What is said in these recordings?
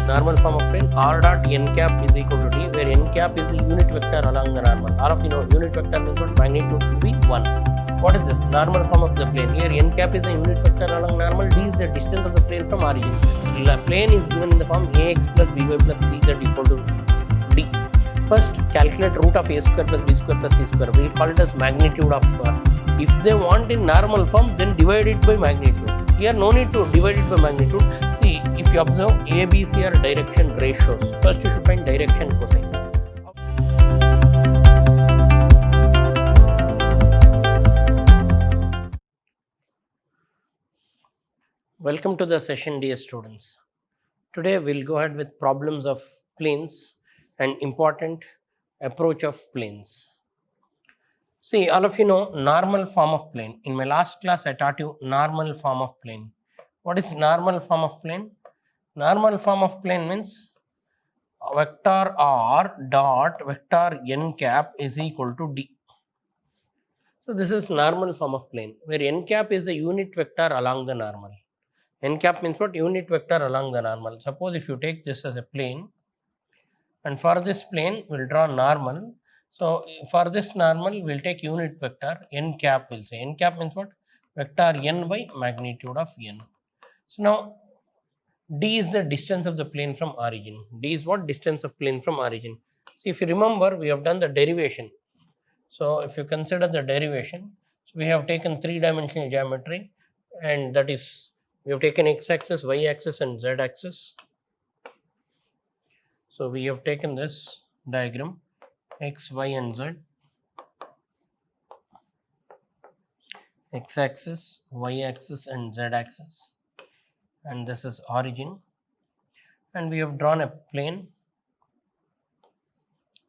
normal form of plane r dot n cap is equal to d, where n cap is the unit vector along the normal. All of you know unit vector means what? Magnitude should be 1. What is this? Normal form of the plane. Here n cap is the unit vector along normal, d is the distance of the plane from origin. The plane is given in the form ax plus by plus c that equal to d. First calculate root of a square plus b square plus c square. We call it as magnitude of if they want in normal form, then divide it by magnitude. Here no need to divide it by magnitude. See, if you observe A, B, C are direction ratios. First you should find direction cosines. Welcome to the session, dear students. Today we'll go ahead with problems of planes and important approach of planes. See, all of you know normal form of plane. In my last class I taught you normal form of plane. What is normal form of plane? Normal form of plane means vector r dot vector n cap is equal to d. So this is normal form of plane, where n cap is the unit vector along the normal. N cap means what? Unit vector along the normal. Suppose if you take this as a plane, and for this plane we'll draw normal. So for this normal we'll take unit vector n cap, will say. N cap means what? Vector n by magnitude of n. So now d is the distance of the plane from origin. D is what? Distance of plane from origin. So if you remember, we have done the derivation. So if you consider the derivation, so we have taken 3-dimensional geometry, and that is we have taken x-axis, y-axis and z-axis. So we have taken this diagram x, y and z, x-axis, y-axis and z-axis, and this is origin, and we have drawn a plane.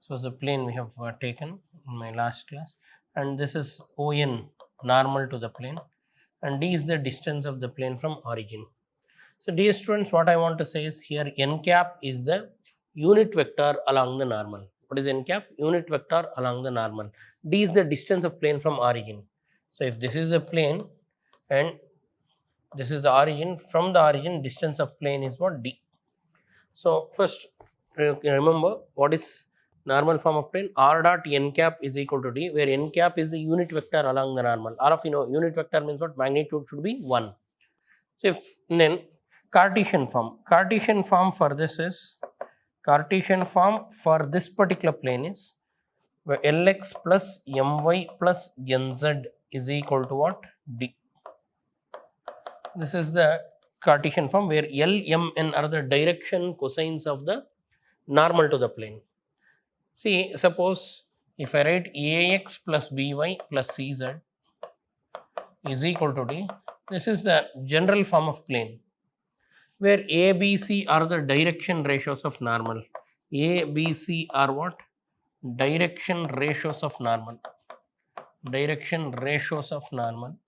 So the plane we have taken in my last class, and this is ON, normal to the plane, and d is the distance of the plane from origin. So dear students, what I want to say is here n cap is the unit vector along the normal. What is n cap? Unit vector along the normal. D is the distance of plane from origin. So if this is the plane and this is the origin, from the origin distance of plane is what? D. So first remember what is normal form of plane. R dot n cap is equal to d, where n cap is the unit vector along the normal. All of you know unit vector means what? Magnitude should be 1. So if then Cartesian form for this is, Cartesian form for this particular plane is where Lx plus My plus Nz is equal to what? D. This is the Cartesian form, where L, M, N are the direction cosines of the normal to the plane. See, suppose if I write Ax plus By plus Cz is equal to D, this is the general form of plane, where A, B, C are the direction ratios of normal. A, B, C are what? Direction ratios of normal. Direction ratios of normal.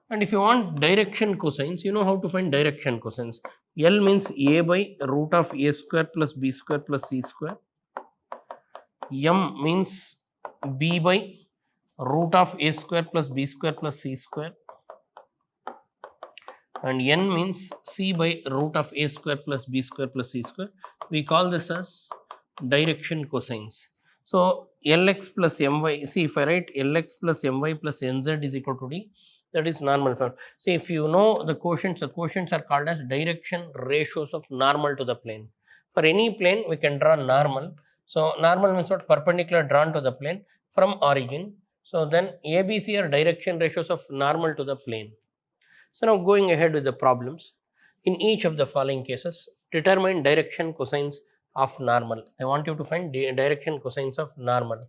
And if you want direction cosines, you know how to find direction cosines. L means A by root of A square plus B square plus C square. M means B by root of A square plus B square plus C square. And n means c by root of a square plus b square plus c square. We call this as direction cosines. So Lx plus My, see if I write Lx plus My plus Nz is equal to d, that is normal form. See, if you know the quotients are called as direction ratios of normal to the plane. For any plane we can draw normal. So normal means what? Perpendicular drawn to the plane from origin. So then ABC are direction ratios of normal to the plane. So now going ahead with the problems, in each of the following cases, determine direction cosines of normal. They want you to find direction cosines of normal,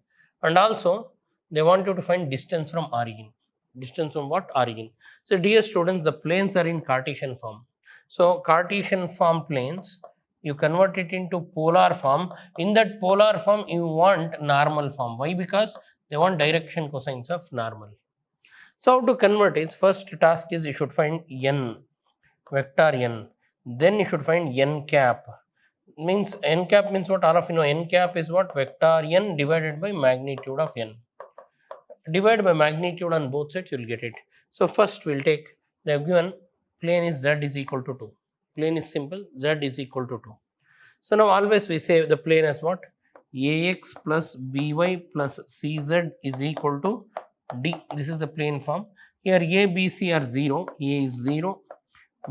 and also they want you to find distance from origin. Distance from what? Origin. So dear students, the planes are in Cartesian form. So Cartesian form planes, you convert it into polar form. In that polar form you want normal form. Why? Because they want direction cosines of normal. So how to convert is, first task is you should find n, vector n, then you should find n cap. Means n cap means what? All of you know n cap is what? Vector n divided by magnitude of n. Divide by magnitude on both sides, you will get it. So first we will take, they have given plane is z is equal to 2. plane is simple, z is equal to 2. So now always we say the plane as what? Ax plus by plus cz is equal to d. This is the plane form. Here a, b, c are 0. A is 0,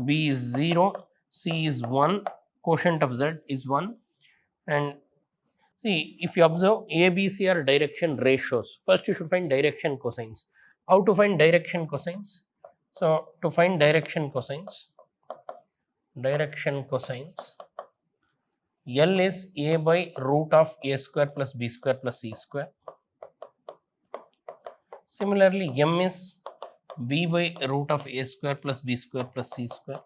b is 0, c is 1, quotient of z is 1. And see, if you observe, a, b, c are direction ratios. First you should find direction cosines. How to find direction cosines? So to find direction cosines, L is a by root of a square plus b square plus c square. Similarly, m is b by root of a square plus b square plus c square.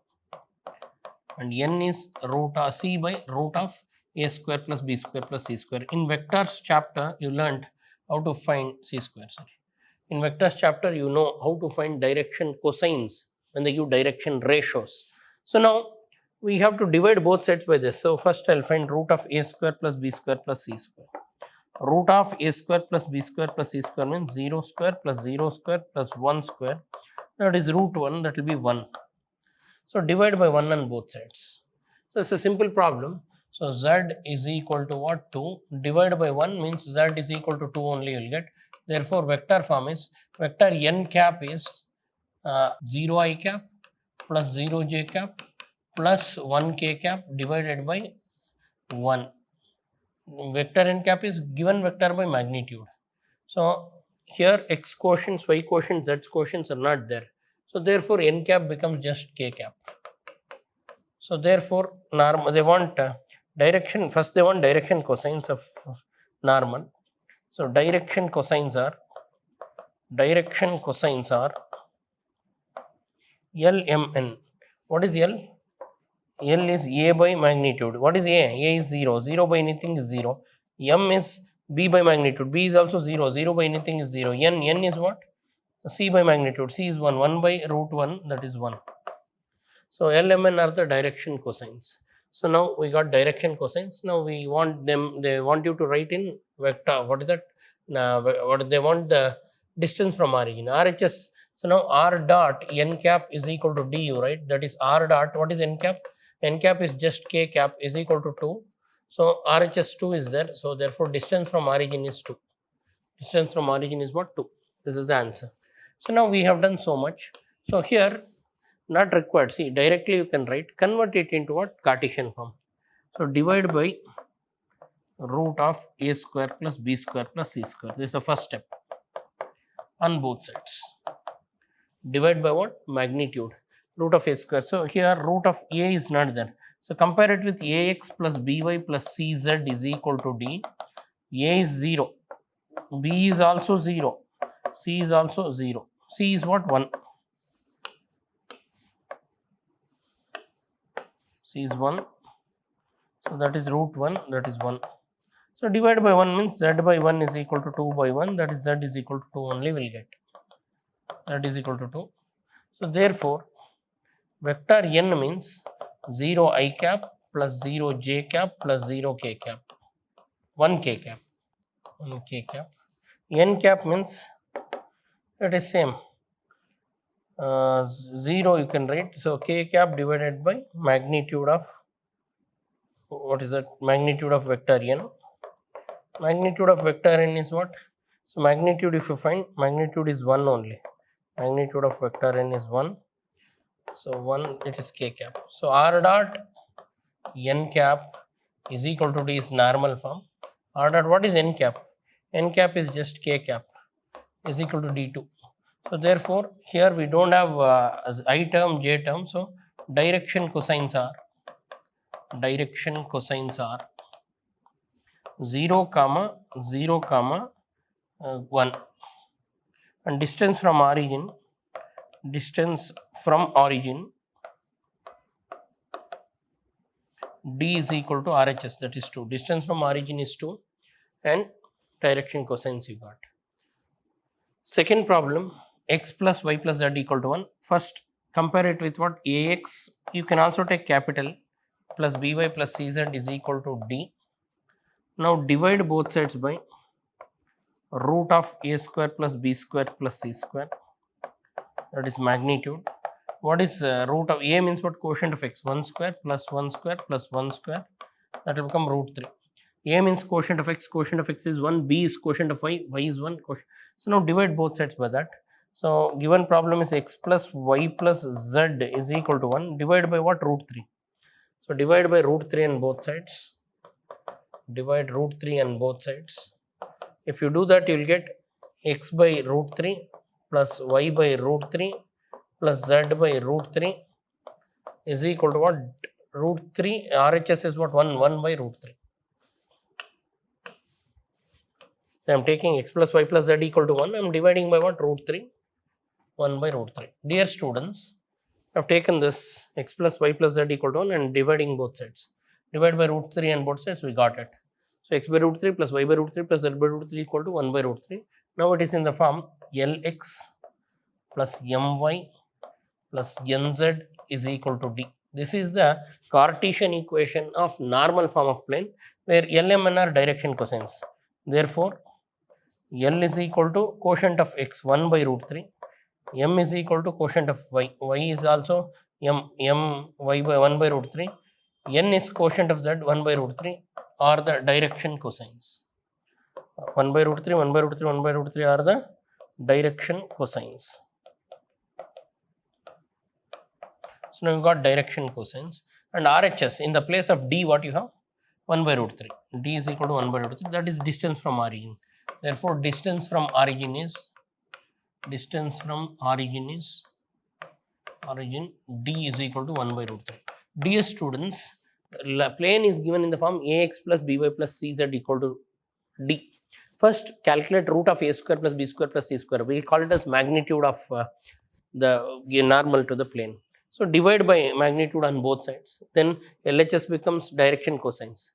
And n is root of c by root of a square plus b square plus c square. In vectors chapter, you learnt how to find c square. Sorry. In vectors chapter, you know how to find direction cosines when they give direction ratios. So now we have to divide both sides by this. So first I'll find root of a square plus b square plus c square. Root of a square plus b square plus c square means 0 square plus 0 square plus 1 square. That is root 1, that will be 1. So divide by 1 on both sides. So it's a simple problem. So z is equal to what? 2. Divide by 1 means z is equal to 2 only you will get. Therefore vector form is vector n cap is 0 I cap plus 0 j cap plus 1 k cap divided by 1. Vector n cap is given vector by magnitude. So here x quotients, y quotients, z quotients are not there. So therefore n cap becomes just k cap. So therefore normal, they want direction, first they want direction cosines of normal. So direction cosines are LMN. What is L? L is A by magnitude. What is A? A is 0. 0 by anything is 0. M is B by magnitude. B is also 0. 0 by anything is 0. N is what? C by magnitude. C is 1. 1 by root 1, that is 1. So LMN are the direction cosines. So now we got direction cosines. Now we want them, they want you to write in vector. What is that? What they want the distance from origin. RHS. So now R dot n cap is equal to du, right? That is R dot. What is n cap? N cap is just k cap is equal to 2. So RHS 2 is there. So therefore distance from origin is 2. Distance from origin is what? 2. This is the answer. So now we have done so much. So here not required. See, directly you can write, convert it into what? Cartesian form. So divide by root of a square plus b square plus c square. This is the first step on both sides. Divide by what? Magnitude. Root of a square. So here root of a is not there. So compare it with ax plus by plus cz is equal to d. A is 0. B is also 0. C is also 0. C is what? 1. C is 1. So that is root 1, that is 1. So divide by 1 means z by 1 is equal to 2 by 1. That is z is equal to 2 only will get. That is equal to 2. So therefore vector n means 0 I cap plus 0 j cap plus 0 k cap. 1 k cap. 1 k cap. N cap means it is same. 0 you can write. So k cap divided by magnitude of, what is that? Magnitude of vector n. Magnitude of vector n is what? So magnitude, if you find, magnitude is 1 only. Magnitude of vector n is 1. So 1, it is k cap. So r dot n cap is equal to d is normal form. R dot, what is n cap? N cap is just k cap is equal to d2. So therefore here we don't have I term, j term. So direction cosines are 0 comma 0 comma 1, and distance from origin d is equal to RHS, that is 2. Distance from origin is 2 and direction cosines you got. Second problem, x plus y plus z equal to 1. First compare it with what? Ax, you can also take capital, plus by plus cz is equal to d. Now divide both sides by root of a square plus b square plus c square, that is magnitude. what is root of a means what? Quotient of x, 1 square plus 1 square plus 1 square, that will become root 3. A means quotient of x is 1, b is quotient of y is 1. So now divide both sides by that. So given problem is x plus y plus z is equal to 1, divide by what? Root 3. So divide by root 3 on both sides. Divide root 3 on both sides. If you do that, you will get x by root 3 plus y by root 3 plus z by root 3 is equal to what? Root 3. RHS is what? 1 by root 3. So I am taking x plus y plus z equal to 1. I am dividing by what? Root 3. 1 by root 3. Dear students, I have taken this x plus y plus z equal to 1 and dividing both sides. Divide by root 3 on both sides, we got it. So x by root 3 plus y by root 3 plus z by root 3 equal to 1 by root 3. Now it is in the form Lx plus My plus Nz is equal to D. This is the Cartesian equation of normal form of plane where L, M, N are direction cosines. Therefore, L is equal to quotient of x 1 by root 3. M is equal to quotient of y. Y is also y by 1 by root 3. N is quotient of z 1 by root 3 are the direction cosines. 1 by root 3, 1 by root 3, 1 by root 3 are the direction cosines. So now you got direction cosines, and RHS in the place of D, what you have? 1 by root 3. D is equal to 1 by root 3. That is distance from origin. Therefore, distance from origin D is equal to 1 by root 3. Dear students, plane is given in the form ax plus by plus cz equal to D. First, calculate root of a square plus b square plus c square. We call it as magnitude of the normal to the plane. So divide by magnitude on both sides. Then LHS becomes direction cosines.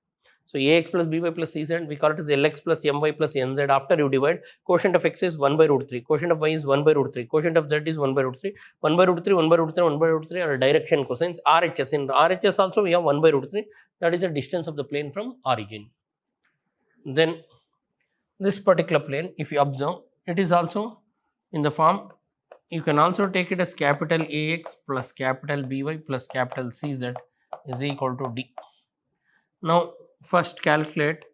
So ax plus by plus cz, we call it as Lx plus my plus nz. After you divide, quotient of x is 1 by root 3, quotient of y is 1 by root 3, quotient of z is 1 by root 3, 1 by root 3, 1 by root 3, 1 by root 3 are direction cosines. RHS, in RHS also we have 1 by root 3, that is the distance of the plane from origin. Then this particular plane, if you observe, it is also in the form, you can also take it as capital AX plus capital BY plus capital CZ is equal to D. Now first calculate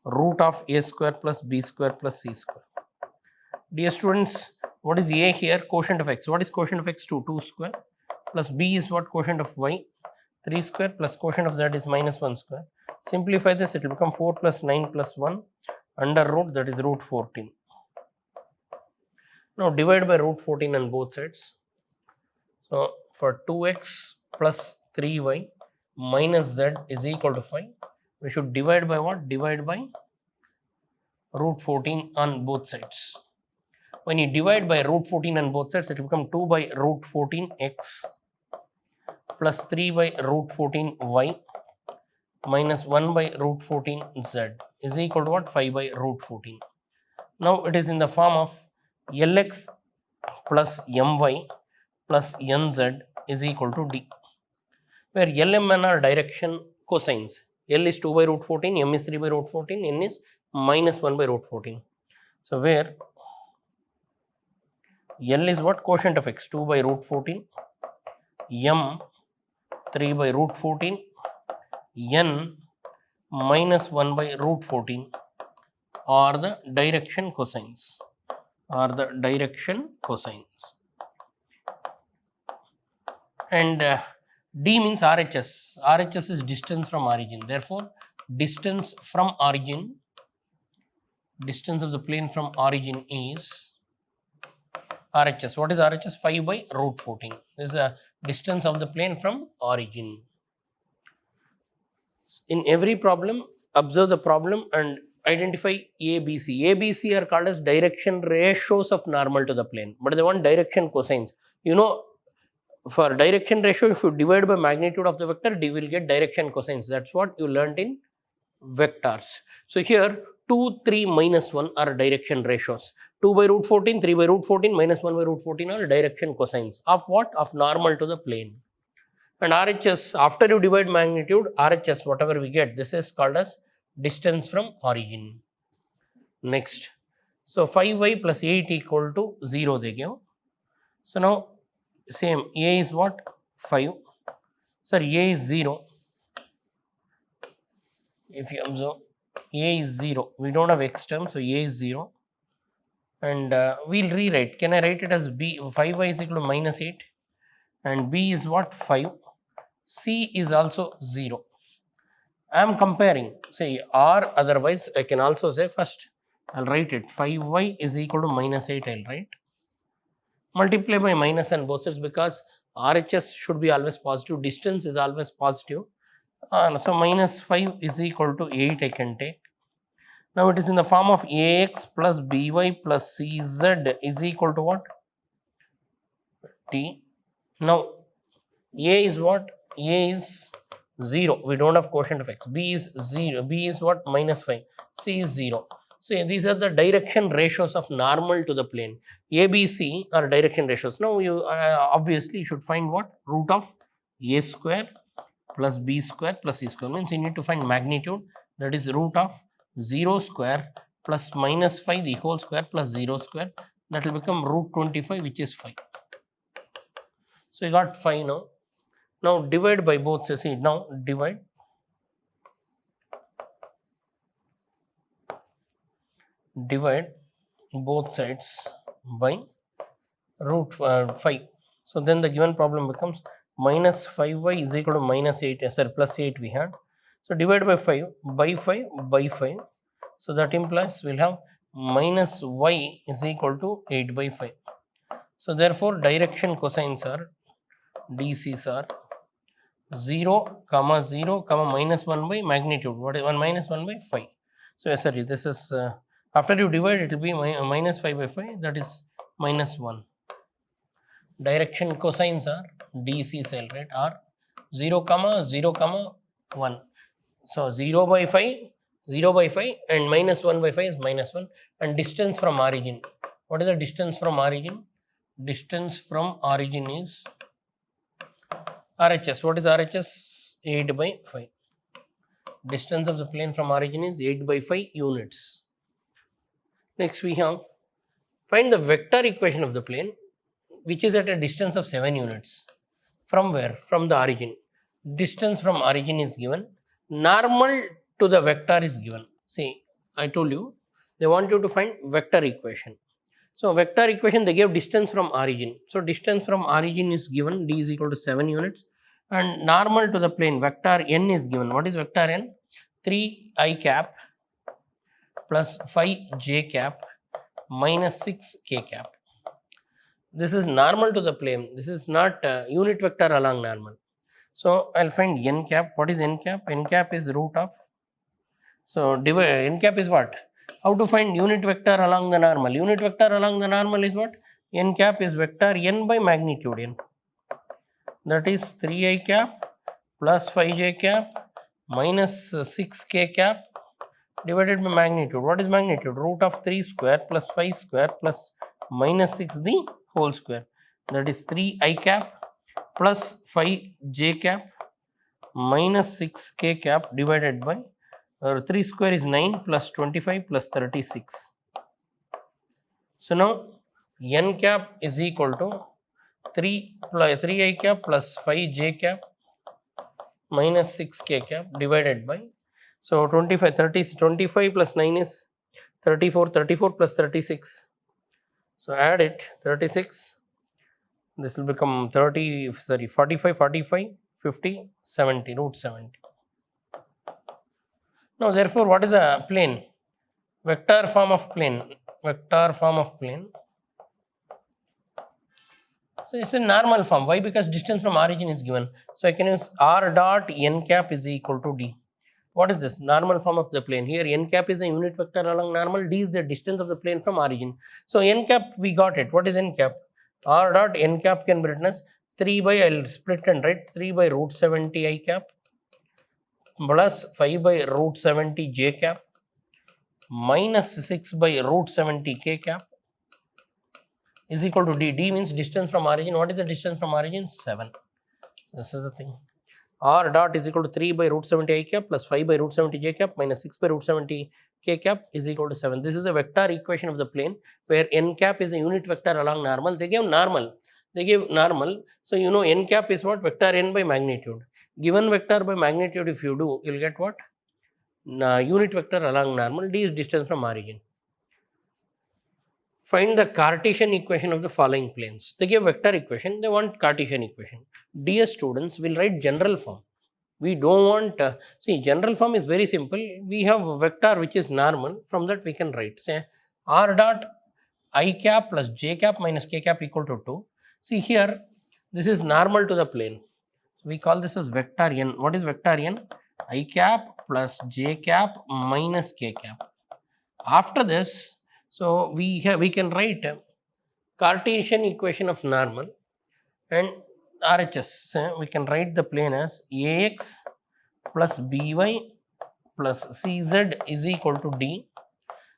root of a square plus b square plus c square. Dear students, what is a here? Quotient of x. What is quotient of x? 2 square plus b is what? Quotient of y 3 square plus quotient of z is minus 1 square. Simplify this, it will become 4 plus 9 plus 1 under root, that is root 14. Now divide by root 14 on both sides. So for 2x plus 3y minus z is equal to 5, we should divide by what? Divide by root 14 on both sides. When you divide by root 14 on both sides, it will become 2 by root 14x plus 3 by root 14y minus 1 by root 14z is equal to what? 5 by root 14. Now it is in the form of Lx plus My plus Nz is equal to D, where L, M, N are direction cosines. L is 2 by root 14, M is 3 by root 14, N is minus 1 by root 14. So where L is what? Quotient of x 2 by root 14, M 3 by root 14, N minus 1 by root 14 are the direction cosines. And D means RHS. RHS is distance from origin. Therefore, distance from origin, distance of the plane from origin is RHS. What is RHS? 5 by root 14. This is the distance of the plane from origin. In every problem, observe the problem and identify A, B, C. A, B, C are called as direction ratios of normal to the plane, but they want direction cosines. You know, for direction ratio, if you divide by magnitude of the vector, you will get direction cosines. That's what you learned in vectors. So here 2, 3, minus 1 are direction ratios. 2 by root 14, 3 by root 14, minus 1 by root 14 are direction cosines of what? Of normal to the plane. And RHS, after you divide magnitude, RHS, whatever we get, this is called as distance from origin. Next, so 5y plus 8 equal to 0 they give. So now same, a is what? 5. Sorry, a is 0. If you observe, a is 0. We don't have x term, so a is 0. And we'll rewrite. Can I write it as b? 5y is equal to minus 8. And b is what? 5. C is also 0. I am comparing, say, or otherwise I can also say first, I'll write it 5y is equal to minus 8, I'll write. Multiply by minus on both sides because RHS should be always positive, distance is always positive. So minus 5 is equal to 8 I can take. Now it is in the form of ax plus by plus cz is equal to what? T. Now a is what? A is 0. We don't have quotient of x. B is 0. B is what? Minus 5. C is 0. So these are the direction ratios of normal to the plane. A, B, C are direction ratios. Now you obviously should find what? Root of a square plus b square plus c square, means you need to find magnitude, that is root of 0 square plus minus 5 the whole square plus 0 square, that will become root 25, which is 5. So you got 5 now. Now divide by both sides. See, now divide both sides by root 5. So then the given problem becomes minus 5y is equal to minus 8, sorry, plus 8 we had. So divide by 5 by 5 by 5. So that implies we'll have minus y is equal to 8 by 5. So therefore direction cosines are DCs are 0, 0, minus 1 by magnitude. What is 1 minus 1 by 5? So sorry, this is after you divide it will be minus 5 by 5, that is minus 1. Direction cosines are DC cell, right, are 0, 0, 1. So 0 by 5, 0 by 5 and minus 1 by 5 is minus 1. And distance from origin. What is the distance from origin? Distance from origin is RHS. What is RHS? 8 by 5. Distance of the plane from origin is 8 by 5 units. Next we have find the vector equation of the plane which is at a distance of 7 units. From where? From the origin. Distance from origin is given. Normal to the vector is given. See, I told you they want you to find vector equation. So vector equation they gave distance from origin. So distance from origin is given, d is equal to 7 units, and normal to the plane vector n is given. What is vector n? 3i cap plus 5j cap minus 6k cap. This is normal to the plane. This is not unit vector along normal. So I'll find n cap. What is n cap? N cap is root of. So n cap is what? How to find unit vector along the normal? Unit vector along the normal is what? N cap is vector n by magnitude n. That is 3i cap plus 5j cap minus 6k cap divided by magnitude. What is magnitude? Root of 3 square plus 5 square plus minus 6 the whole square. That is 3i cap plus 5j cap minus 6k cap divided by 3 square is 9 plus 25 plus 36. So now n cap is equal to 3i cap plus 5j cap minus 6k cap divided by, so 25 plus 9 is 34, 34 plus 36. So add it, 36, this will become 45, 50, 70, root 70. Now therefore what is the plane? Vector form of plane. So it's a normal form. Why? Because distance from origin is given. So I can use r dot n cap is equal to d. What is this? Normal form of the plane. Here n cap is a unit vector along normal, d is the distance of the plane from origin. So n cap we got it. What is n cap? R dot n cap can be written as 3 by, I'll split and write 3 by root 70 I cap plus 5 by root 70 j cap minus 6 by root 70 k cap is equal to d. D means distance from origin. What is the distance from origin? 7. This is the thing. R dot is equal to 3 by root 70 I cap plus 5 by root 70 j cap minus 6 by root 70 k cap is equal to 7. This is a vector equation of the plane where n cap is a unit vector along normal. They gave normal. They give normal. So you know n cap is what? Vector n by magnitude. Given vector by magnitude, if you do, you'll get what? Unit vector along normal. D is distance from origin. Find the Cartesian equation of the following planes. They give vector equation, they want Cartesian equation. Dear students, will write general form. We don't want, see, general form is very simple. We have a vector which is normal. From that we can write, say, r dot I cap plus j cap minus k cap equal to 2. See here, this is normal to the plane. We call this as vector n. What is vector n? I cap plus j cap minus k cap. After this, so we can write Cartesian equation of normal and RHS. We can write the plane as Ax plus By plus Cz is equal to D,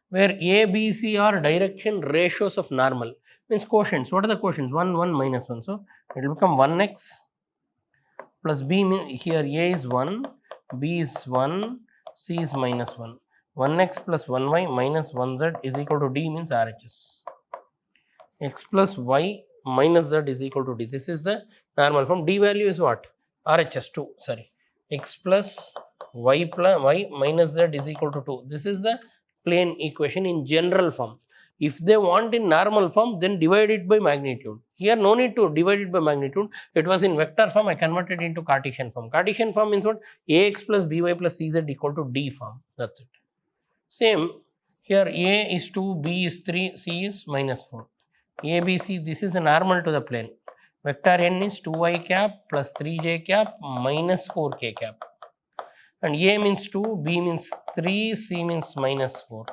where A, B, C are direction ratios of normal, means quotients. What are the quotients? 1, 1, minus 1. So it will become 1x plus B, means here A is 1, B is 1, C is minus 1. 1x plus 1y minus 1z is equal to D, means RHS. X plus y minus z is equal to D. This is the normal form. D value is what? RHS 2. Sorry. X plus y minus z is equal to 2. This is the plane equation in general form. If they want in normal form, then divide it by magnitude. Here no need to divide it by magnitude. It was in vector form. I converted into Cartesian form. Cartesian form means what? Ax plus by plus cz equal to D form. That's it. Same here, A is 2, B is 3, C is minus 4. A, B, C, this is the normal to the plane. Vector n is 2i cap plus 3j cap minus 4k cap. And A means 2, B means 3, C means minus 4.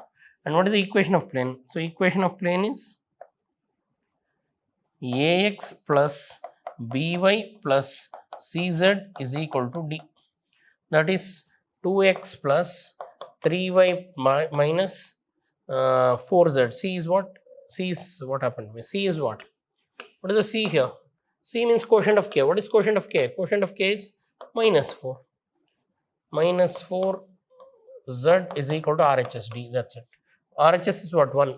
And what is the equation of plane? So equation of plane is Ax plus By plus Cz is equal to D. That is 2x plus 3y minus 4z. C is what? C is what happened to me? C is what? What is the C here? C means quotient of k. What is quotient of k? Quotient of k is minus 4. Minus 4 z is equal to RHS D. That's it. RHS is what? 1.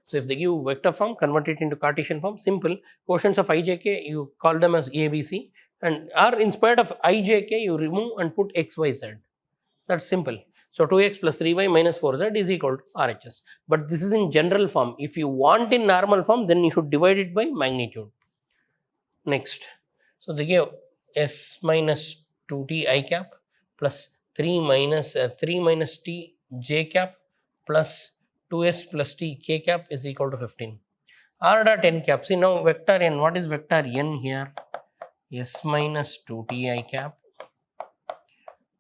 So if they give vector form, convert it into Cartesian form. Simple. Quotients of ijk, you call them as A, B, C. And or in spite of ijk, you remove and put x, y, z. That's simple. So 2x plus 3y minus 4z is equal to RHS. But this is in general form. If you want in normal form, then you should divide it by magnitude. Next. So they give s minus 2t I cap plus 3 minus t j cap plus 2s plus t k cap is equal to 15. R dot n cap. See now vector n. What is vector n here? S minus 2t I cap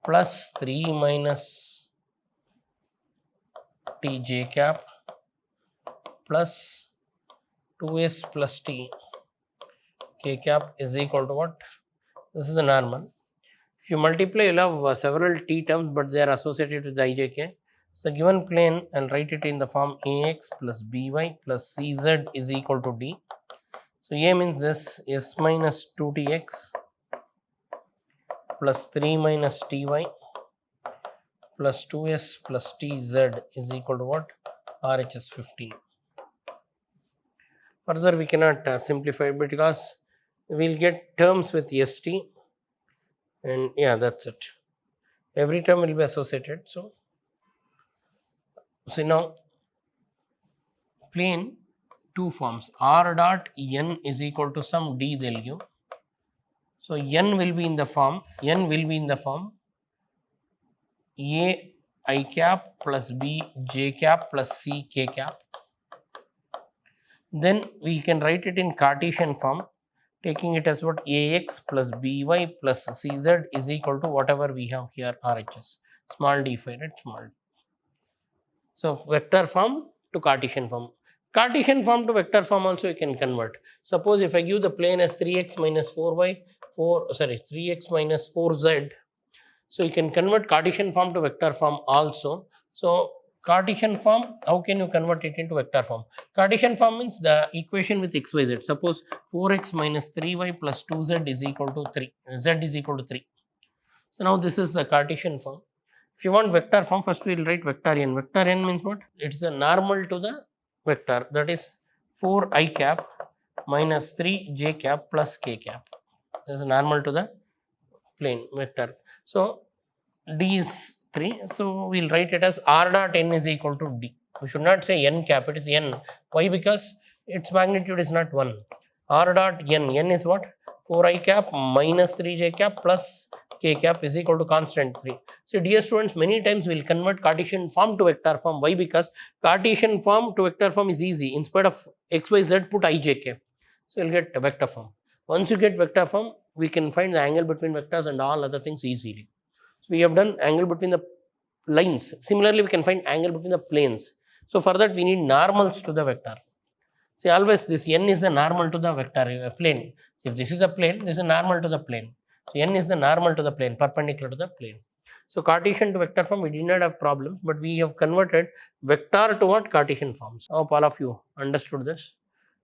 plus 3 minus tj cap plus 2s plus t k cap is equal to what? This is the normal. If you multiply, you'll have several t terms, but they are associated with ijk. So given plane, I'll write it in the form Ax plus By plus Cz is equal to D. So A means this S minus 2tx plus 3 minus ty plus 2s plus tz is equal to what? RHS 15. Further we cannot simplify because we'll get terms with st, and yeah, that's it. Every term will be associated. So now plane two forms, r dot n is equal to some d they'll give. So n will be in the form A I cap plus B j cap plus C k cap. Then we can write it in Cartesian form, taking it as what? Ax plus By plus Cz is equal to whatever we have here, RHS, small d phi, right? Small d. So vector form to Cartesian form. Cartesian form to vector form also you can convert. Suppose if I give the plane as 3x minus 3x minus 4z, so you can convert Cartesian form to vector form also. So Cartesian form, how can you convert it into vector form? Cartesian form means the equation with x, y, z. Suppose 4x minus 3y plus 2z is equal to 3, z is equal to 3. So now this is the Cartesian form. If you want vector form, first we will write vector n. Vector n means what? It's the normal to the vector, that is 4 I cap minus 3 j cap plus k cap. This is normal to the plane vector. So d is 3, so we will write it as r dot n is equal to d. We should not say n cap, it is n. Why? Because its magnitude is not 1. R dot n is what? 4I cap minus 3j cap plus k cap is equal to constant 3. So dear students, many times we will convert Cartesian form to vector form. Why? Because Cartesian form to vector form is easy. Instead of x, y, z, put I, j, k. So you will get a vector form. Once you get vector form, we can find the angle between vectors and all other things easily. So we have done angle between the lines. Similarly, we can find angle between the planes. So for that, we need normals to the vector. See, always this n is the normal to the vector plane. If this is a plane, this is normal to the plane. So n is the normal to the plane, perpendicular to the plane. So Cartesian to vector form, we did not have problems, but we have converted vector to what? Cartesian forms. I hope all of you understood this.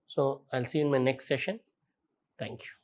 So I'll see you in my next session. Thank you.